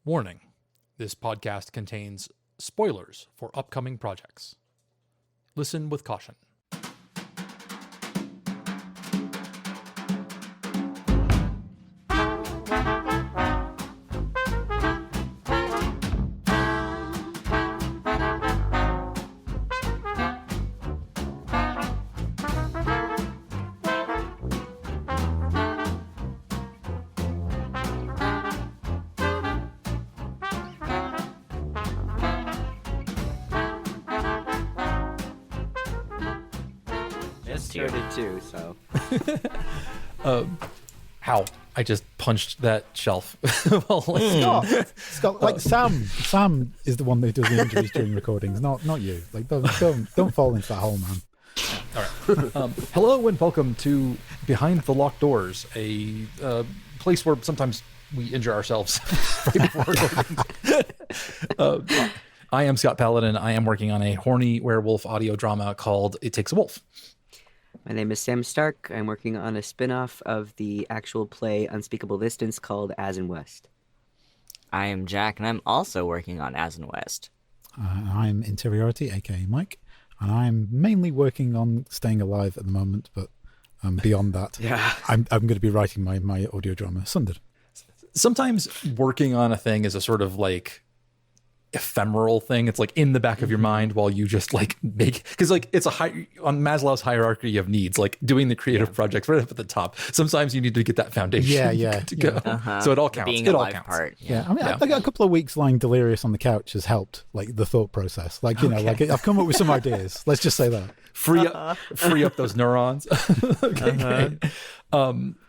Warning: this podcast contains spoilers for upcoming projects. Listen with caution. Started too, so. How? I just punched that shelf. Scott, like Sam is the one that does the injuries during recordings, not you. Like, don't fall into that hole, man. All right. Hello and welcome to Behind the Locked Doors, a place where sometimes we injure ourselves right before recording. I am Scott Paladin. I am working on a horny werewolf audio drama called It Takes a Wolf. My name is Sam Stark. I'm working on a spin-off of the actual play Unspeakable Distance called As in West. I am Jack, and I'm also working on As in West. I'm Interiority, aka Mike, and I'm mainly working on Staying Alive at the moment, but beyond that, I'm going to be writing my audio drama, Sundered. Sometimes working on a thing is a sort of like ephemeral thing. It's like in the back of your mind while you just like make, because like it's on Maslow's hierarchy of needs, like doing the creative projects right up at the top. Sometimes you need to get that foundation to go. So it all counts. Being it all alive counts. Part. Yeah, I mean, I got a couple of weeks lying delirious on the couch has helped, like the thought process. Like, you know, like I've come up with some ideas. Let's just say that. Free up those neurons. Okay, great.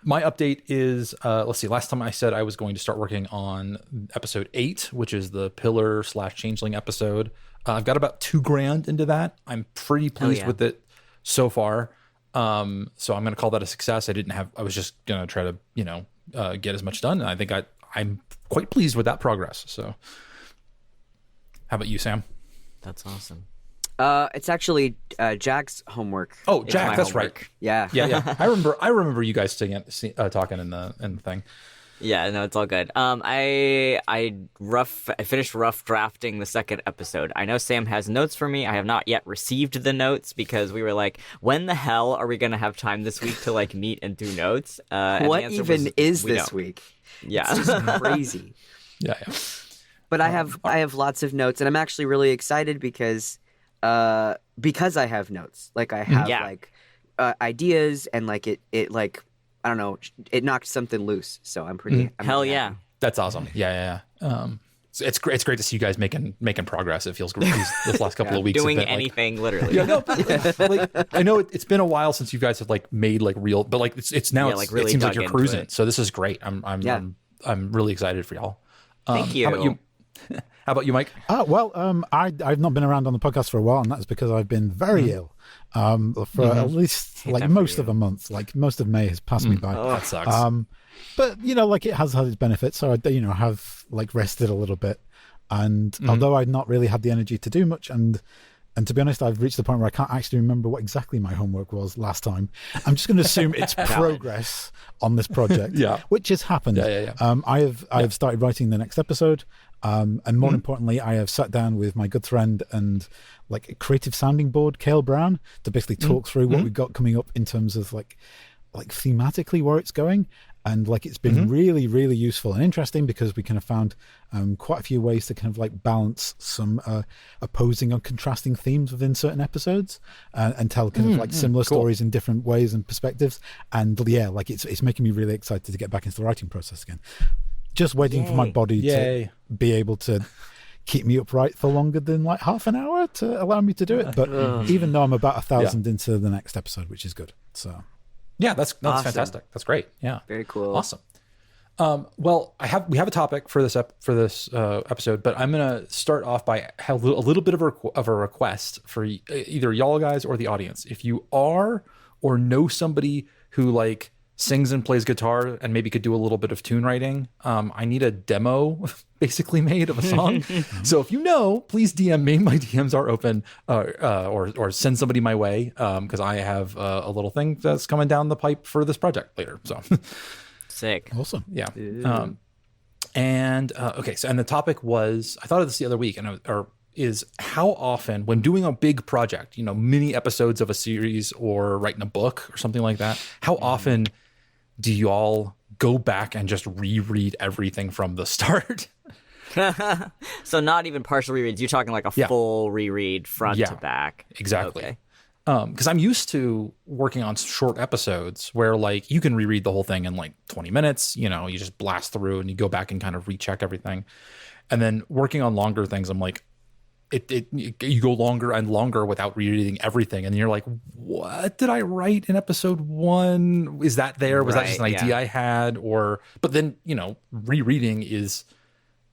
My update is, let's see, last time I said I was going to start working on episode 8, which is the Pillar/Changeling episode. I've got about $2,000 into that. I'm pretty pleased with it so far. So I'm going to call that a success. I was just going to try to, get as much done. And I think I'm quite pleased with that progress. So how about you, Sam? That's awesome. It's actually Jack's homework. Oh, Jack, that's homework. right. Yeah. I remember you guys talking in the thing. Yeah, no, it's all good. I finished rough drafting the second episode. I know Sam has notes for me. I have not yet received the notes because we were like, when the hell are we going to have time this week to like meet and do notes? What even is this week? Yeah. It's just crazy. Yeah. But I have lots of notes, and I'm actually really excited because I have notes. Like I have ideas, and like it like I don't know, it knocked something loose. So I'm pretty. Hell yeah, that's awesome. Yeah. It's great to see you guys making progress. It feels great this last couple of weeks. Doing anything, literally. Yeah, no, like, I know it's been a while since you guys have like made like real, but like it's now like really it seems like you're cruising. So this is great. I'm really excited for y'all. Thank you. How about you, Mike? I've not been around on the podcast for a while, and that's because I've been very ill for at least like most of a month. Like most of May has passed me by. Oh, that sucks. But like it has had its benefits. So I have like rested a little bit, and although I'd not really had the energy to do much, and to be honest, I've reached the point where I can't actually remember what exactly my homework was last time. I'm just going to assume it's progress on this project, which has happened. I have started writing the next episode. And more importantly, I have sat down with my good friend and like a creative sounding board, Cale Brown, to basically talk through what we've got coming up in terms of like thematically where it's going. And like it's been really, really useful and interesting because we kind of found quite a few ways to kind of like balance some opposing and contrasting themes within certain episodes and tell kind of like similar stories in different ways and perspectives. And like it's making me really excited to get back into the writing process again. Just waiting for my body to be able to keep me upright for longer than like half an hour to allow me to do it. But even though I'm about 1,000 into the next episode, which is good. So yeah, that's awesome. fantastic. That's great. Yeah, very cool. Awesome. Well, we have a topic for this episode, but I'm gonna start off by a little bit of a request for either y'all guys or the audience. If you are or know somebody who like sings and plays guitar and maybe could do a little bit of tune writing, I need a demo basically made of a song. So if you know, please DM me. My DMs are open, or send somebody my way, because I have a little thing that's coming down the pipe for this project later. So sick. Awesome. Yeah. And okay, so and the topic was, I thought of this the other week, and is how often when doing a big project, mini episodes of a series or writing a book or something like that, how often do you all go back and just reread everything from the start? So not even partial rereads. You're talking like a full reread front to back. Exactly. Okay. Because I'm used to working on short episodes where like you can reread the whole thing in like 20 minutes. You just blast through and you go back and kind of recheck everything. And then working on longer things, I'm like, you go longer and longer without rereading everything, and you're like, what did I write in episode 1? Is that there? Was that just an idea I had? But then rereading is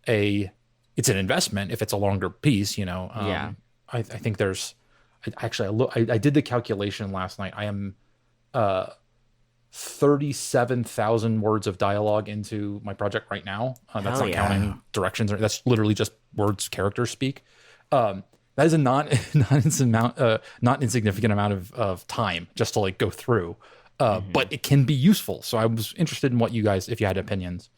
it's an investment if it's a longer piece. I think there's I did the calculation last night. I am 37,000 words of dialogue into my project right now. That's not counting directions. That's literally just words characters speak. That is a not insignificant amount of time just to like go through. But it can be useful. So I was interested in what you guys, if you had opinions.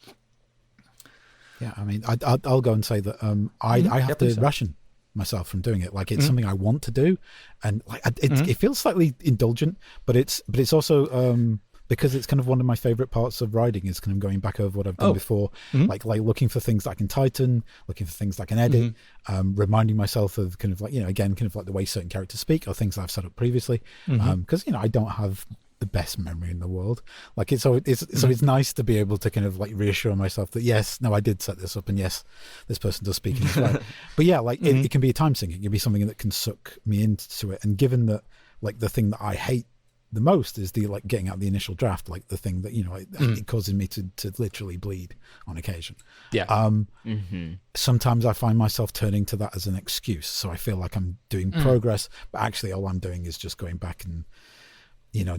Yeah, I mean, I'll go and say that I have to ration myself from doing it. Like it's something I want to do, and like it feels slightly indulgent, but it's also because it's kind of one of my favorite parts of writing is kind of going back over what I've done before, like looking for things that I can tighten, looking for things that I can edit, reminding myself of kind of like again kind of like the way certain characters speak or things that I've set up previously, because I don't have the best memory in the world. Like so it's nice to be able to kind of like reassure myself that yes, no, I did set this up, and yes, this person does speak in this way. But yeah, like it can be a time sink. It can be something that can suck me into it. And given that like the thing that I hate the most is the like getting out the initial draft, like the thing that it causes me to literally bleed on occasion. Sometimes I find myself turning to that as an excuse, so I feel like I'm doing progress, but actually all I'm doing is just going back and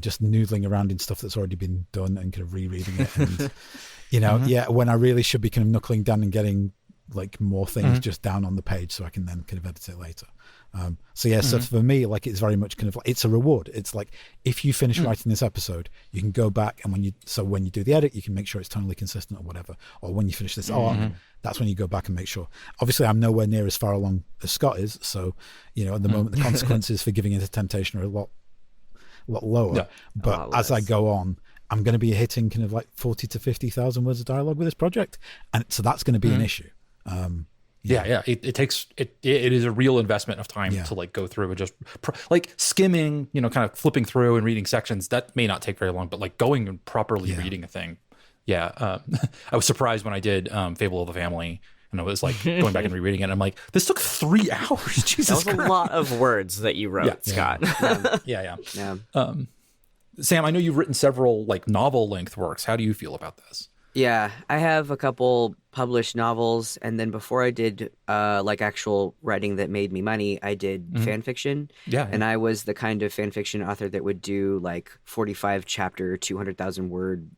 just noodling around in stuff that's already been done and kind of rereading it. And, when I really should be kind of knuckling down and getting like more things just down on the page so I can then kind of edit it later. So for me, like it's very much kind of like, it's a reward. It's like, if you finish writing this episode, you can go back and when you do the edit, you can make sure it's tonally consistent or whatever. Or when you finish this arc, that's when you go back and make sure. Obviously, I'm nowhere near as far along as Scott is. So, at the moment, the consequences for giving into temptation are a lot lower, but as I go on, I'm going to be hitting kind of like 40 to 50,000 words of dialogue with this project, and so that's going to be an issue. It takes it is a real investment of time to like go through and just like skimming, kind of flipping through and reading sections. That may not take very long, but like going and properly reading a thing. I was surprised when I did Fable of the Family. And I was like going back and rereading it. And I'm like, this took 3 hours. Jesus That was Christ. a lot of words that you wrote, Scott. Yeah. Sam, I know you've written several like novel length works. How do you feel about this? Yeah, I have a couple published novels, and then before I did like actual writing that made me money, I did fan fiction. And I was the kind of fan fiction author that would do like 45 chapter, 200,000 word,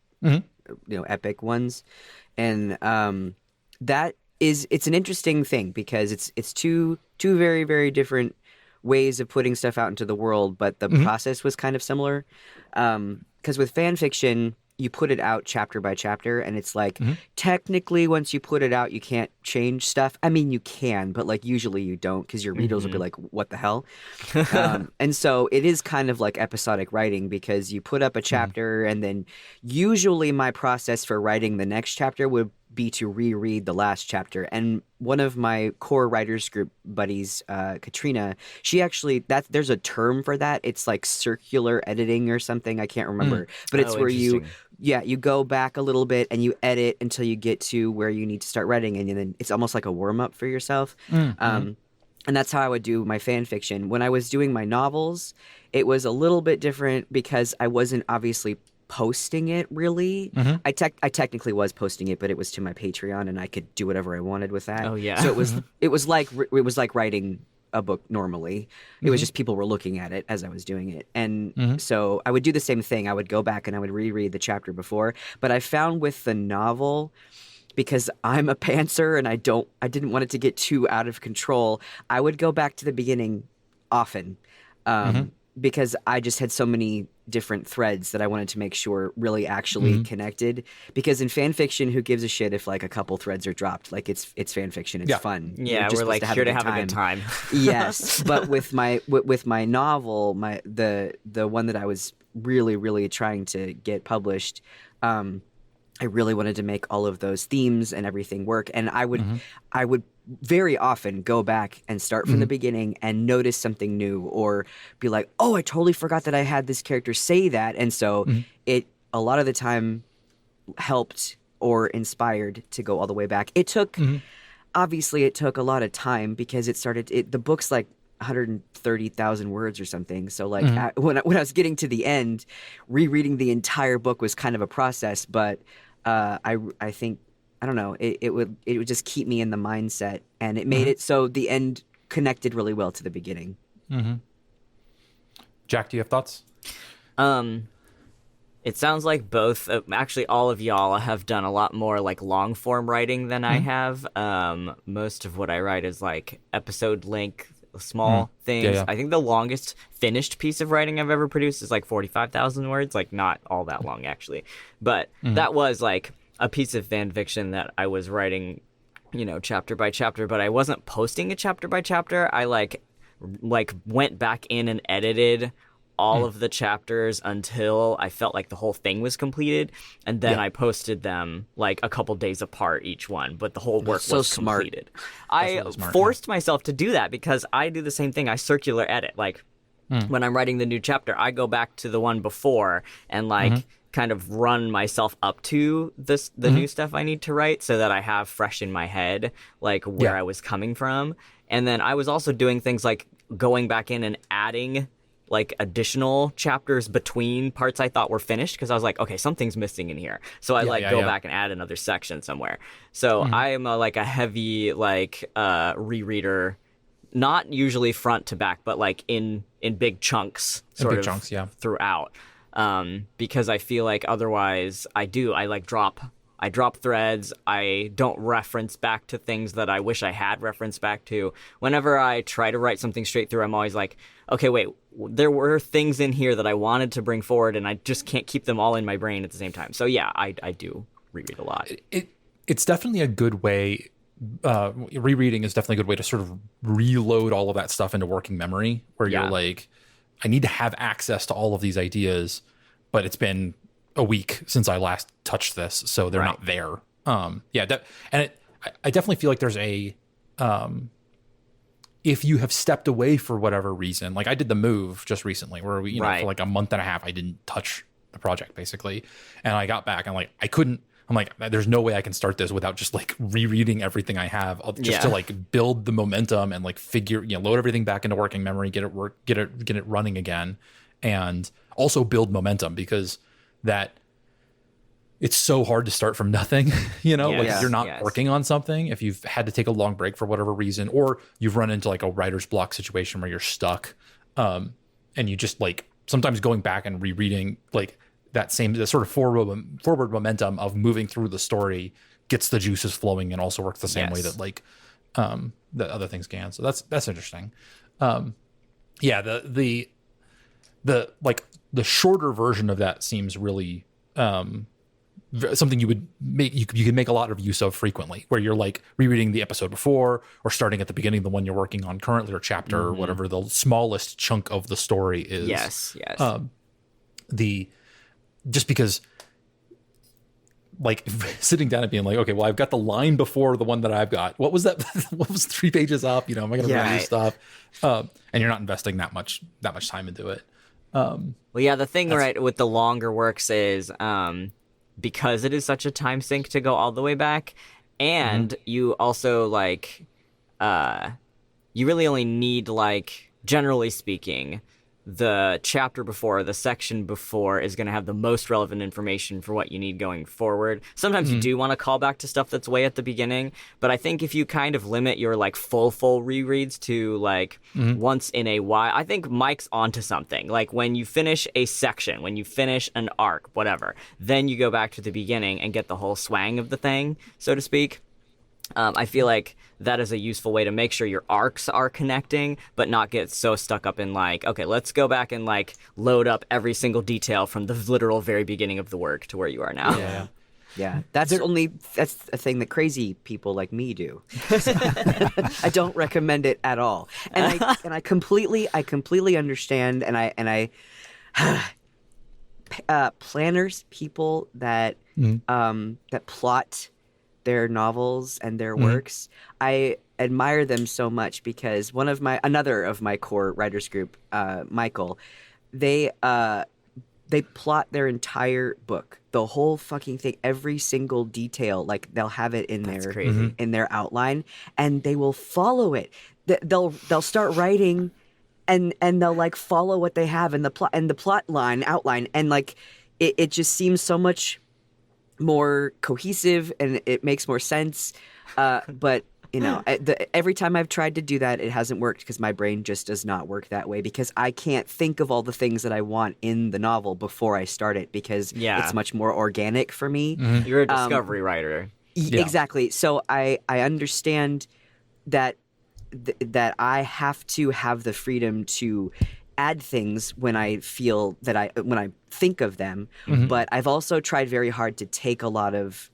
epic ones, and it's an interesting thing because it's two very, very different ways of putting stuff out into the world, but the process was kind of similar. Because with fan fiction, you put it out chapter by chapter, and it's like technically once you put it out, you can't change stuff. I mean, you can, but like usually you don't because your readers will be like, "What the hell?" And so it is kind of like episodic writing because you put up a chapter, and then usually my process for writing the next chapter would be to reread the last chapter. And one of my core writers group buddies, Katrina, she actually there's a term for that. It's like circular editing or something. I can't remember, but it's where you go back a little bit and you edit until you get to where you need to start writing, and then it's almost like a warm up for yourself. And that's how I would do my fan fiction. When I was doing my novels, it was a little bit different because I wasn't obviously posting it really. I technically was posting it, but it was to my Patreon, and I could do whatever I wanted with that. Oh yeah. So it was like writing a book normally. It was just people were looking at it as I was doing it, and so I would do the same thing. I would go back and I would reread the chapter before. But I found with the novel, because I'm a pantser and I didn't want it to get too out of control, I would go back to the beginning often, because I just had so many different threads that I wanted to make sure really actually connected. Because in fan fiction, who gives a shit if like a couple threads are dropped? Like it's fan fiction, it's fun. Yeah, we're like here to have a good time. Yes, but with my novel, the one that I was really trying to get published, I really wanted to make all of those themes and everything work, and I would very often go back and start from the beginning and notice something new, or be like, oh, I totally forgot that I had this character say that, and so it a lot of the time helped or inspired to go all the way back. It took obviously it took a lot of time because the book's like 130,000 words or something. So like when I was getting to the end, rereading the entire book was kind of a process, but I think, I don't know, it would just keep me in the mindset, and it made it so the end connected really well to the beginning. Jack, do you have thoughts? It sounds like both, actually all of y'all have done a lot more like long form writing than I have. Most of what I write is like episode length, small things. Yeah. I think the longest finished piece of writing I've ever produced is like 45,000 words, like not all that long actually. But that was like a piece of fan fiction that I was writing, chapter by chapter, but I wasn't posting it chapter by chapter. I like went back in and edited all of the chapters until I felt like the whole thing was completed, and then I posted them like a couple days apart each one, but the whole work was completed. I really smart, forced myself to do that because I do the same thing. I circular edit. Like when I'm writing the new chapter, I go back to the one before and like kind of run myself up to the new stuff I need to write, so that I have fresh in my head like where I was coming from. And then I was also doing things like going back in and adding like additional chapters between parts I thought were finished, because I was like, okay, something's missing in here, so I go back and add another section somewhere. So I am like a heavy like rereader, not usually front to back, but like in big chunks throughout, because I feel like otherwise I drop threads. I don't reference back to things that I wish I had referenced back to. Whenever I try to write something straight through, I'm always like, okay, wait, there were things in here that I wanted to bring forward, and I just can't keep them all in my brain at the same time. So yeah, I do reread a lot. It's definitely a good way. Rereading is definitely a good way to sort of reload all of that stuff into working memory, where you're like, I need to have access to all of these ideas, but it's been a week since I last touched this, so they're not there. I definitely feel like there's a if you have stepped away for whatever reason, like I did the move just recently, where we, for like a month and a half, I didn't touch the project basically, and I got back, and like I'm like, there's no way I can start this without just like rereading everything I have, just to like build the momentum and like load everything back into working memory, get it running again, and also build momentum, because that it's so hard to start from nothing, if you're not working on something, if you've had to take a long break for whatever reason, or you've run into like a writer's block situation where you're stuck, and you just like sometimes going back and rereading like the sort of forward momentum of moving through the story gets the juices flowing, and also works the same way that like that other things can. So that's interesting. The shorter version of that seems really something you could make a lot of use of frequently, where you're like rereading the episode before, or starting at the beginning of the one you're working on currently, or chapter, or whatever the smallest chunk of the story is. Yes. Just because like sitting down and being like, okay, well, I've got the line before the one that I've got. What was that? What was 3 pages up? Am I going to run new stuff? And you're not investing that much time into it. The thing with the longer works is because it is such a time sink to go all the way back, and you also like you really only need, like, generally speaking, the chapter before, the section before is going to have the most relevant information for what you need going forward. Sometimes you do want to call back to stuff that's way at the beginning, but I think if you kind of limit your like full rereads to like once in a while, I think Mike's onto something. Like when you finish a section, when you finish an arc, whatever, then you go back to the beginning and get the whole swang of the thing, so to speak. I feel like that is a useful way to make sure your arcs are connecting, but not get so stuck up in like, okay, let's go back and like load up every single detail from the literal very beginning of the work to where you are now. Yeah, that's a thing that crazy people like me do. I don't recommend it at all, and I completely understand, and I planners, people that that plot their novels and their works, I admire them so much because another of my core writers group, Michael, they plot their entire book, the whole fucking thing, every single detail. Like they'll have it in in their outline, and they will follow it. They'll start writing, and they'll like follow what they have in the plot line outline, and like it just seems so much more cohesive and it makes more sense. But you know, every time I've tried to do that, it hasn't worked because my brain just does not work that way, because I can't think of all the things that I want in the novel before I start it, because it's much more organic for me. You're a discovery writer. Exactly. So I understand that I have to have the freedom to add things when I feel that when I think of them, but I've also tried very hard to take a lot of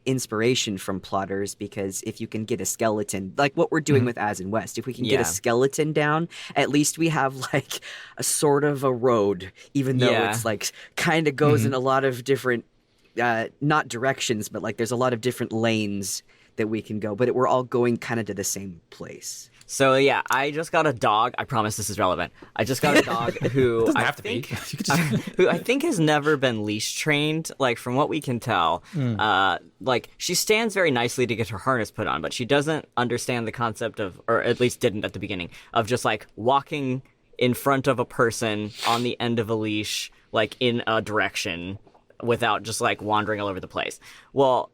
inspiration from plotters, because if you can get a skeleton, like what we're doing with As in West, if we can get a skeleton down, at least we have like a sort of a road, even though it's like kind of goes in a lot of different not directions, but like there's a lot of different lanes that we can go, but we're all going kind of to the same place. So yeah, I just got a dog. I promise this is relevant. I just got a dog who I think who I think has never been leash trained. Like from what we can tell, like she stands very nicely to get her harness put on, but she doesn't understand the concept of, or at least didn't at the beginning, of just like walking in front of a person on the end of a leash, like in a direction, without just like wandering all over the place. Well,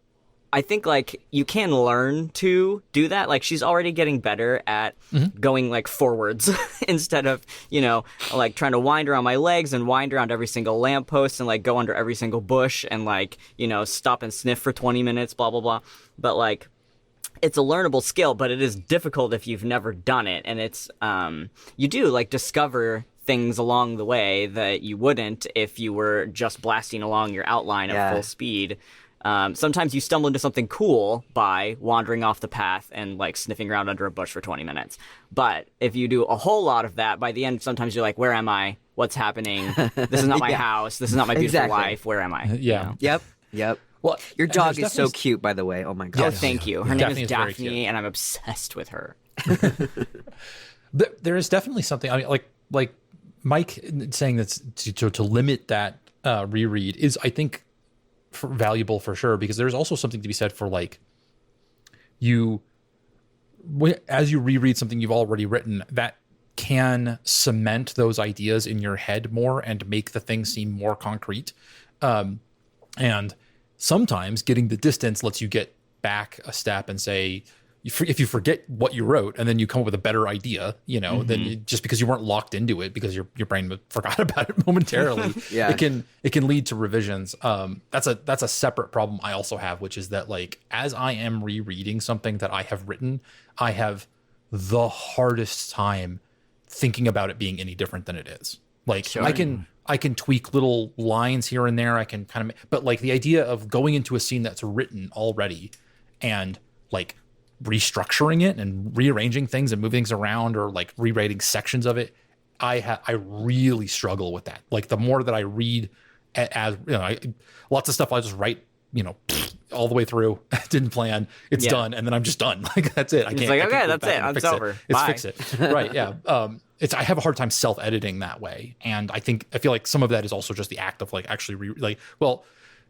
I think like you can learn to do that. Like she's already getting better at going like forwards instead of, you know, like trying to wind around my legs and wind around every single lamppost and like go under every single bush and like, you know, stop and sniff for 20 minutes, blah, blah, blah. But like, it's a learnable skill, but it is difficult if you've never done it. And it's, you do like discover things along the way that you wouldn't if you were just blasting along your outline at full speed. Sometimes you stumble into something cool by wandering off the path and like sniffing around under a bush for 20 minutes. But if you do a whole lot of that, by the end, sometimes you're like, where am I? What's happening? This is not my house. This is not my beautiful life. Where am I? Yeah. You know? Yep. Well, your dog is so cute, by the way. Oh my god. Oh, thank you. Her name is very Daphne, cute. and I'm obsessed with her. There is definitely something. I mean, like Mike saying that to limit that reread is, I think, valuable for sure, because there's also something to be said for like as you reread something you've already written, that can cement those ideas in your head more and make the thing seem more concrete. And sometimes getting the distance lets you get back a step and say, if you forget what you wrote and then you come up with a better idea, you know, then just because you weren't locked into it because your brain forgot about it momentarily, it can lead to revisions. That's a separate problem I also have, which is that like, as I am rereading something that I have written, I have the hardest time thinking about it being any different than it is. Like I can tweak little lines here and there. I can kind of, but like the idea of going into a scene that's written already and like restructuring it and rearranging things and moving things around, or like rewriting sections of it, I really struggle with that. Like the more that I read, as you know, lots of stuff I just write, you know, all the way through, didn't plan, it's done, and then I'm just done. Like that's it. I can't. Like, I okay, can't that's it. It's over. It's Bye. fix it. Right? Yeah. I have a hard time self-editing that way, and I feel like some of that is also just the act of like actually well,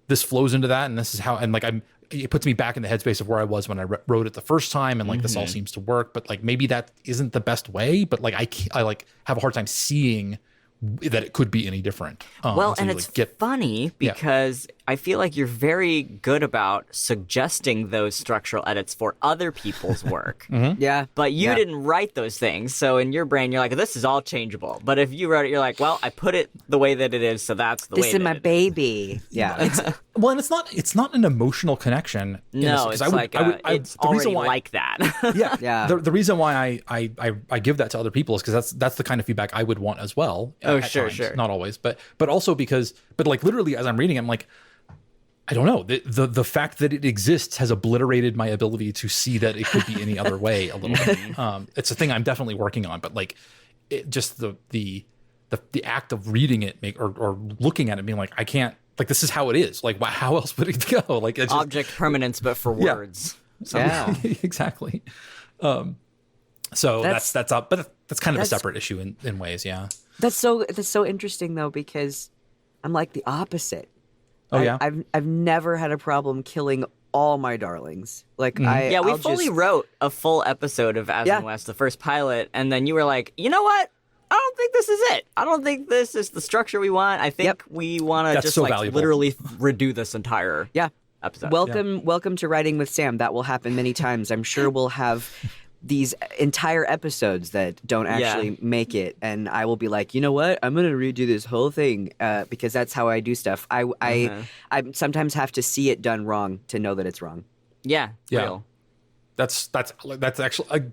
this flows into that, and this is how, and like it puts me back in the headspace of where I was when I wrote it the first time, and like this all seems to work, but like maybe that isn't the best way, but like I like have a hard time seeing that it could be any different. Well, and it's funny because I feel like you're very good about suggesting those structural edits for other people's work. Yeah. But you didn't write those things, so in your brain you're like, this is all changeable. But if you wrote it, you're like, well, I put it the way that it is, so that's the way This is that my it is. baby. Yeah. Well, and it's not an emotional connection. No, it's like it's already like that. Yeah, Yeah. The reason why I give that to other people is because that's the kind of feedback I would want as well. Oh, at sure, times. sure. Not always, but also because like literally as I'm reading, I'm like, I don't know. The fact that it exists has obliterated my ability to see that it could be any other way a little bit. It's a thing I'm definitely working on, but like, just the act of reading it or looking at it, being like, I can't. Like, this is how it is. Like, how else would it go? Like, it's just, Object permanence, but for Yeah. words. Yeah. exactly. So that's up, but that's kind of a separate issue in ways. Yeah. That's so interesting though, because I'm like the opposite. Oh yeah. I've never had a problem killing all my darlings. Like Mm-hmm. I Yeah, we I'll fully just, wrote a full episode of As Yeah. and West, the first pilot, and then you were like, you know what? I don't think this is it. I don't think this is the structure we want. I think Yep. we want to That's just so like valuable. literally redo this entire Yeah. episode. Welcome to Writing with Sam. That will happen many times. I'm sure we'll have these entire episodes that don't actually make it, and I will be like, you know what? I'm gonna redo this whole thing because that's how I do stuff. I sometimes have to see it done wrong to know that it's wrong. yeah, Yeah. real. That's actually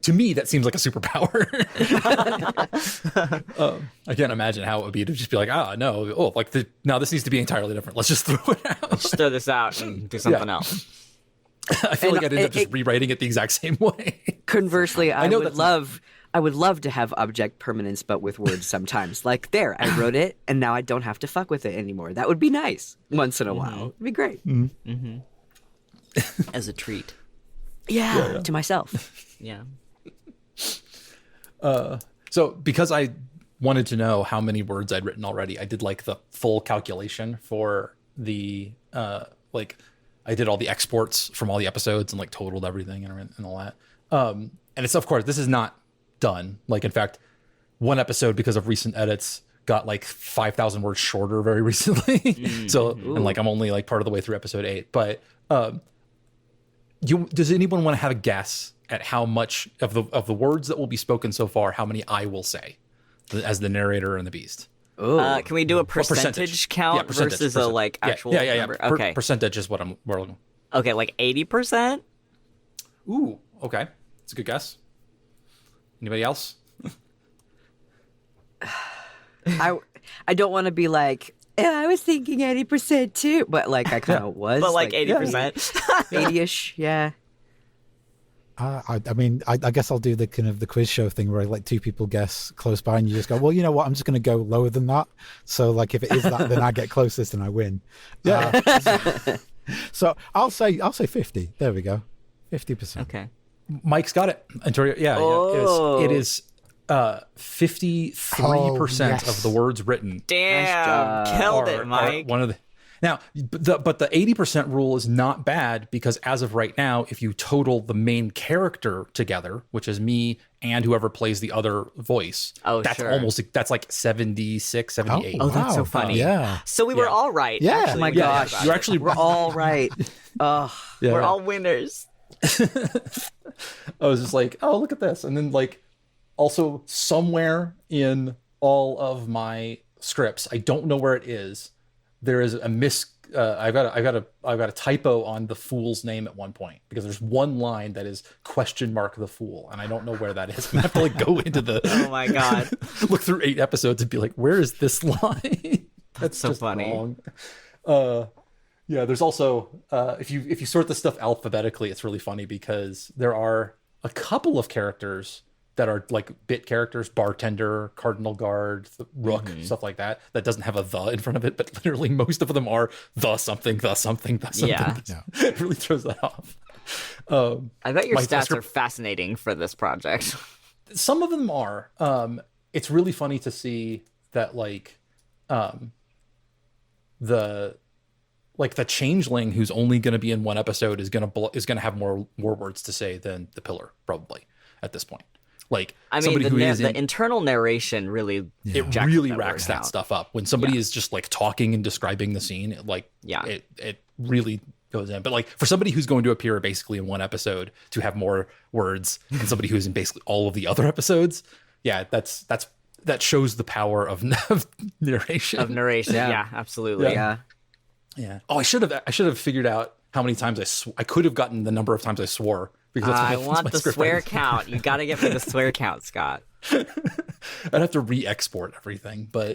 to me that seems like a superpower. I can't imagine how it would be to just be like, now this needs to be entirely different. Let's just throw it out. Just throw this out and do something else. I feel And like I'd end up just rewriting it the exact same way. Conversely, I know would that's love. I would love to have object permanence, but with words sometimes. Like, there, I wrote it, and now I don't have to fuck with it anymore. That would be nice once in a while. It'd be great. As a treat. Yeah, to myself. Yeah. So because I wanted to know how many words I'd written already, I did like the full calculation for the I did all the exports from all the episodes and like totaled everything and all that. And it's, of course, this is not done. Like, in fact, one episode, because of recent edits, got like 5,000 words shorter very recently. And like, I'm only like part of the way through episode 8. But does anyone want to have a guess at how much of the words that will be spoken so far, how many I will say as the narrator and the beast? Can we do a percentage count Yeah, versus a like actual number? Okay. Percentage is what we're looking. Okay, like 80%? Ooh, okay. That's a good guess. Anybody else? I don't want to be like, I was thinking 80% too, but like I kind of was. But like 80%. 80-ish, yeah. I mean, I guess I'll do the kind of the quiz show thing where I let two people guess close by, and you just go, well, you know what? I'm just going to go lower than that. So, like, if it is that, then I get closest and I win. Yeah. So I'll say 50. There we go, 50%. Okay. Mike's got it. Yeah, it is 53% of the words written. Damn, killed it, Mike. One of the now, but the 80% rule is not bad because as of right now, if you total the main character together, which is me and whoever plays the other voice, that's like 76, 78. Oh, that's so funny. Yeah. So we were all right. Yeah. Actually, Oh my we talked gosh. about You're it. actually We're all right. Oh, We're all winners. I was just like, oh, look at this. And then like also somewhere in all of my scripts, I don't know where it is, there is a I've got a typo on the fool's name at one point because there's one line that is ? The fool, and I don't know where that is. I'm gonna have to like go into the Oh my god. look through 8 episodes and be like, where is this line? That's so just funny. wrong. Yeah, there's also if you sort this stuff alphabetically, it's really funny because there are a couple of characters that are like bit characters, bartender, cardinal guard, rook, stuff like that. That doesn't have a the in front of it, but literally most of them are the something, the something, the something. Yeah. It really throws that off. I bet your my stats script- are fascinating for this project. Some of them are. It's really funny to see that like the changeling who's only going to be in one episode is going to have more words to say than the pillar probably at this point. Like I mean, somebody who is the internal narration really it jacks really that racks word that out. stuff up when somebody is just like talking and describing the scene. It really goes in. But like for somebody who's going to appear basically in one episode to have more words than somebody who's in basically all of the other episodes, that shows the power of narration. Yeah, absolutely. Yeah. Yeah. Oh, I should have figured out how many times I could have gotten the number of times I swore because that's I what want my the script swear writing. count. You got to get me the swear count, Scott. I'd have to re-export everything, but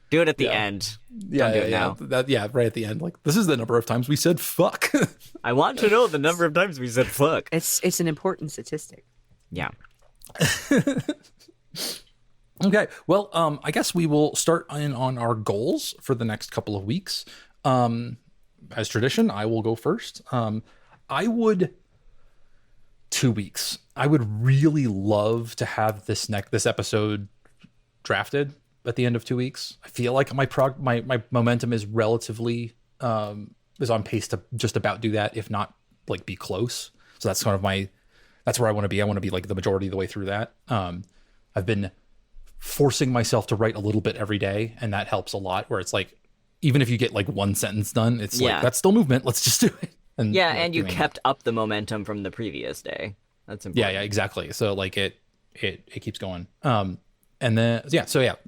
Do it at the end. yeah, Don't do it yeah, now. right at the end. Like this is the number of times we said fuck. I want to know the number of times we said fuck. It's an important statistic. Yeah. Okay, well, I guess we will start in on our goals for the next couple of weeks. As tradition, I will go first. I would 2 weeks. I would really love to have this episode drafted at the end of 2 weeks. I feel like my momentum is relatively is on pace to just about do that, if not like be close. So that's kind of that's where I want to be. I want to be like the majority of the way through that. I've been forcing myself to write a little bit every day, and that helps a lot, where it's like even if you get like one sentence done, it's like that's still movement, let's just do it. And and you kept up the momentum from the previous day. That's important. yeah, exactly. So like it keeps going. And then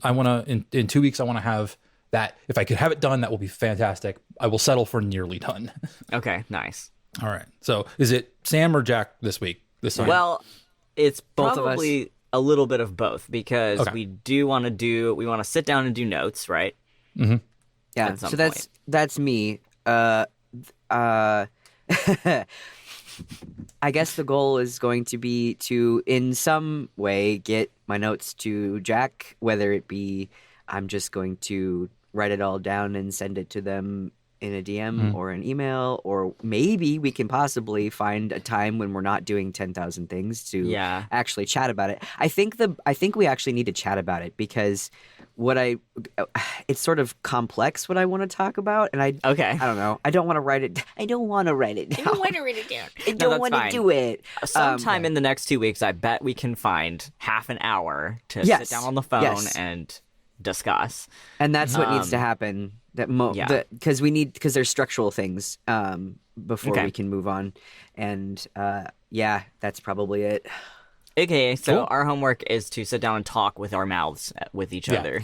I want to in 2 weeks I want to have that. If I could have it done, that will be fantastic. I will settle for nearly done. Okay, nice. All right, so is it Sam or Jack this time? Well, it's Both of us. probably a little bit of both, because Okay. we want to sit down and do notes, right? Yeah. At some So that's me. I guess the goal is going to be to, in some way, get my notes to Jack, whether it be I'm just going to write it all down and send it to them in a DM or an email, or maybe we can possibly find a time when we're not doing 10,000 things to actually chat about it. I think we actually need to chat about it, because it's sort of complex what I want to talk about, and I don't know. I don't want to write it. I don't want to write it down. I don't want to write it down. I don't that's want to fine. do it. Sometime in the next 2 weeks, I bet we can find half an hour to Yes. sit down on the phone Yes. and discuss. And that's what needs to happen. Because there's structural things before we can move on, and that's probably it. Okay, so Cool. our homework is to sit down and talk with our mouths with each other.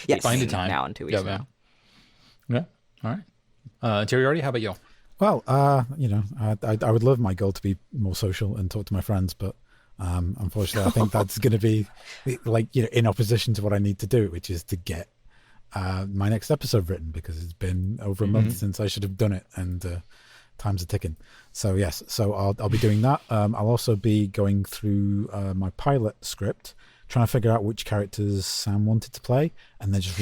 Yes. Find a between time now and 2 weeks from now. Yeah. All right. Terry, how about you? Well, I would love my goal to be more social and talk to my friends, but unfortunately, I think that's going to be in opposition to what I need to do, which is to get my next episode written, because it's been over a month since I should have done it, and times are ticking. So yes, I'll be doing that. I'll also be going through my pilot script, trying to figure out which characters Sam wanted to play, and then just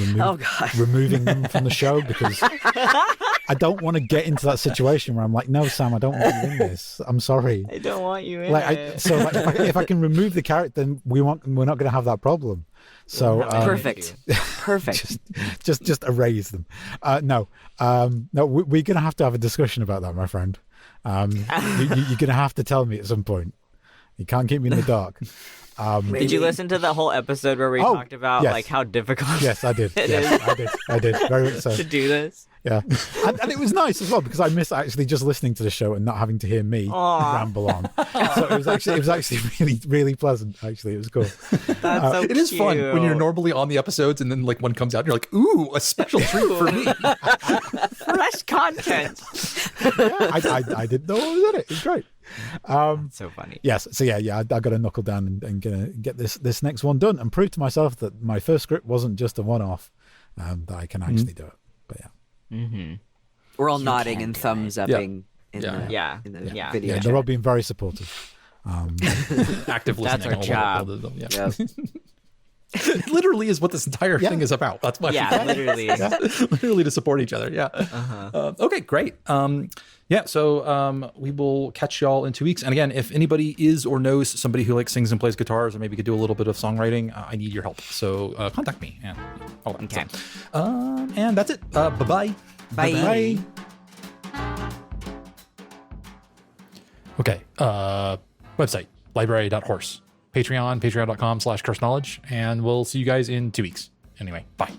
removing them from the show, because I don't want to get into that situation where I'm like, no, Sam, I don't want you in this. I'm sorry. I don't want you in it. If I can remove the character, then we're not going to have that problem. So Perfect. just erase them. No, we're going to have a discussion about that, my friend. You're going to have to tell me at some point. You can't keep me in the dark. Did you listen to the whole episode where we talked about yes. like how difficult Yes, I did. I did. Very much so. to do this? Yeah, and it was nice as well, because I miss actually just listening to the show and not having to hear me ramble on. So it was actually really, really pleasant. Actually, it was cool. That's so It is fun when you're cute. normally on the episodes and then like one comes out and you're like, ooh, a special treat for me. fresh content. I didn't know I was in it. It was great. So funny. Yes, so I got to knuckle down and gonna get this next one done and prove to myself that my first script wasn't just a one-off, that I can actually do it. But yeah. Mm-hmm. We're all nodding and thumbs upping in the Yeah. video. Yeah, chat. they're all being very supportive. Active listening. That's our job. Yeah. It literally is what this entire thing is about. That's why Literally. literally to support each other. Yeah. Okay, great. So we will catch y'all in 2 weeks. And again, if anybody is or knows somebody who like sings and plays guitars, or maybe could do a little bit of songwriting, I need your help. So contact me and all that. Okay. So, and that's it. Bye-bye. Bye. Okay. Website, library.horse. Patreon, patreon.com/curse knowledge, and we'll see you guys in 2 weeks. Anyway, bye.